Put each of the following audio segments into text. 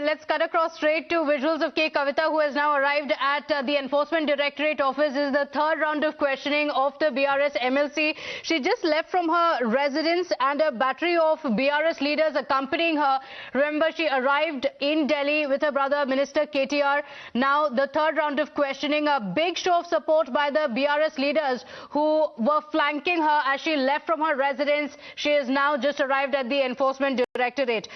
let's cut across straight to visuals of K Kavitha, who has now arrived at the Enforcement Directorate office. This is the third round of questioning of the BRS MLC. She just left from her residence and a battery of BRS leaders accompanying her. Remember, she arrived in Delhi with her brother, Minister KTR. Now, the third round of questioning, a big show of support by the BRS leaders who were flanking her as she left from her residence. She has now just arrived at the Enforcement Directorate.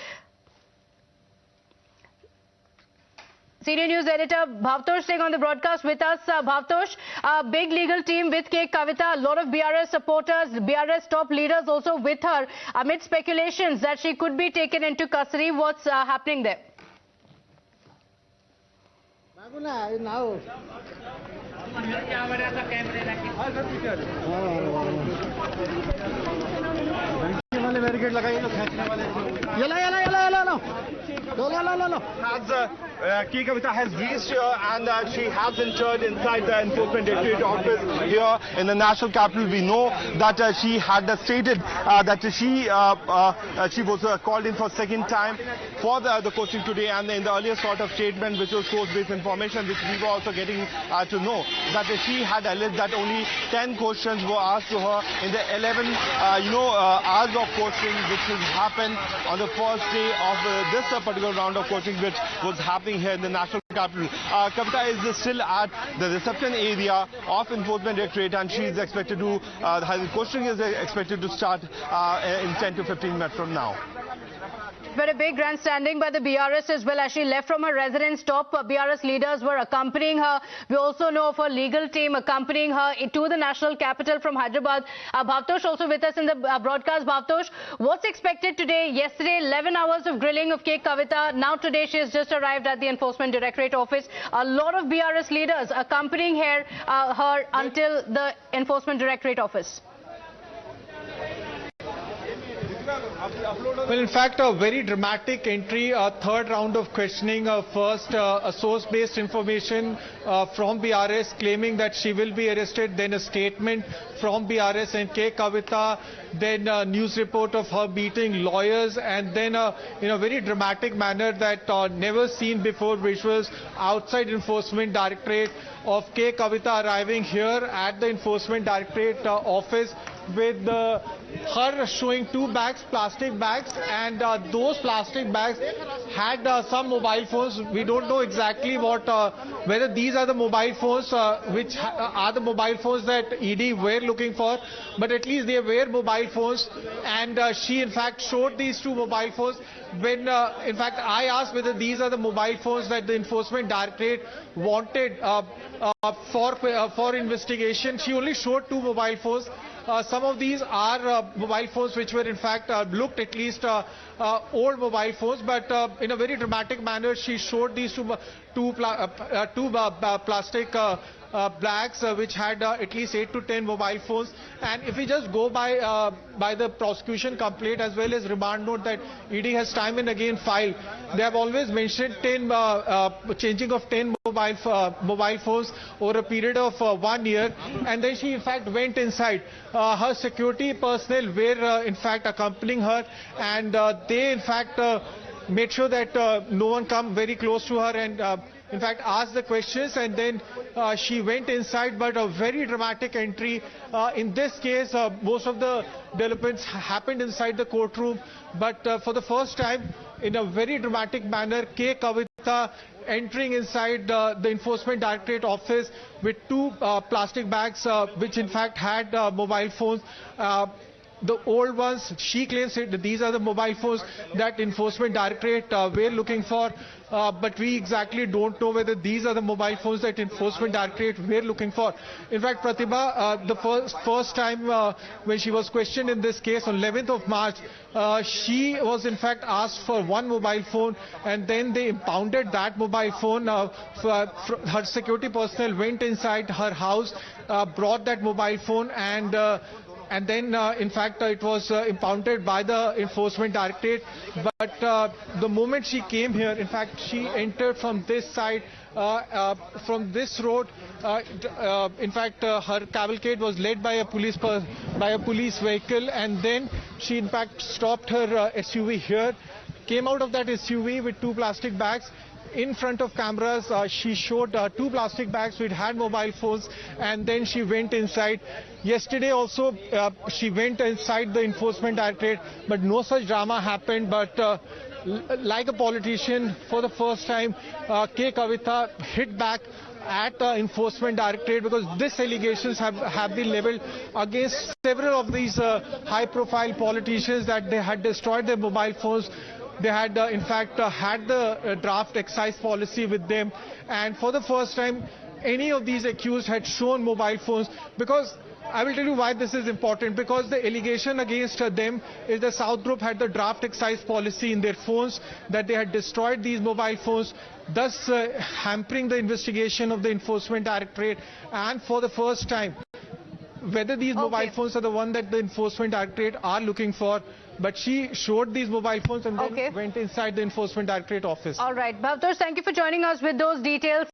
Senior News Editor Bhavtosh staying on the broadcast with us. Bhavtosh, a big legal team with K Kavitha, a lot of BRS supporters, BRS top leaders also with her, amid speculations that she could be taken into custody. What's happening there? K Kavitha has reached here and she has entered inside the Enforcement Directorate office here in the national capital. We know that she had stated that she was called in for second time for the questioning today, and in the earlier sort of statement, which was source-based information, which we were also getting to know, that she had alleged that only 10 questions were asked to her in the 11 hours of questioning which has happened on the first day of this particular round of questioning which was happening here in the national capital. Kavita is still at the reception area of Enforcement Directorate, and she is expected to, the questioning is expected to start in 10 to 15 minutes from now. But a big grandstanding by the BRS as well. As she left from her residence, top BRS leaders were accompanying her. We also know of her legal team accompanying her to the national capital from Hyderabad. Bhavtosh also with us in the broadcast. Bhavtosh, what's expected today? Yesterday, 11 hours of grilling of K Kavitha. Now today she has just arrived at the Enforcement Directorate office. A lot of BRS leaders accompanying her until the Enforcement Directorate office. Well, in fact, a very dramatic entry, a third round of questioning. First, a source-based information from BRS claiming that she will be arrested, then a statement from BRS and K Kavitha, then a news report of her meeting lawyers, and then in a very dramatic manner that never seen before visuals outside Enforcement Directorate of K Kavitha arriving here at the Enforcement Directorate office with her showing two bags, plastic bags, and those plastic bags had some mobile phones. We don't know exactly whether these are the mobile phones which are the mobile phones that ED were looking for, but at least they were mobile phones, and she in fact showed these two mobile phones. When in fact I asked whether these are the mobile phones that the Enforcement Directorate wanted for investigation, she only showed two mobile phones. Some of these are mobile phones which were in fact looked at least old mobile phones, but in a very dramatic manner she showed these two plastic bags which had at least 8 to 10 mobile phones. And if we just go by the prosecution complaint as well as remand note that ED has time and again filed, they have always mentioned changing of 10 mobile phones over a period of 1 year. And then she in fact went inside. Her security personnel were in fact accompanying her, and they in fact made sure that no one come very close to her, and in fact asked the questions, and then she went inside. But a very dramatic entry. In this case, most of the developments happened inside the courtroom, but for the first time in a very dramatic manner, K Kavitha entering inside the Enforcement Directorate office with two plastic bags which in fact had mobile phones. The old ones, she claims that these are the mobile phones that Enforcement Directorate were looking for, but we exactly don't know whether these are the mobile phones that Enforcement Directorate were looking for. In fact, Pratibha, the first time when she was questioned in this case on 11th of March, she was in fact asked for one mobile phone, and then they impounded that mobile phone. Her security personnel went inside her house, brought that mobile phone, and then in fact it was impounded by the Enforcement Directorate. But the moment she came here, in fact she entered from this side, from this road. In fact her cavalcade was led by a police vehicle, and then she in fact stopped her SUV here. came out of that SUV with 2 plastic bags. In front of cameras, she showed 2 plastic bags which had mobile phones, and then she went inside. Yesterday also, she went inside the enforcement directorate, but no such drama happened. But like a politician, for the first time, K Kavitha hit back at the enforcement directorate, because these allegations have been leveled against several of these high-profile politicians that they had destroyed their mobile phones. They had, in fact, had the draft excise policy with them, and for the first time, any of these accused had shown mobile phones. Because I will tell you why this is important, because the allegation against them is the South Group had the draft excise policy in their phones, that they had destroyed these mobile phones, thus hampering the investigation of the enforcement directorate. And for the first time, whether these mobile phones are the one that the enforcement directorate are looking for, but she showed these mobile phones and then went inside the enforcement directorate office. All right, Bhavtosh, thank you for joining us with those details.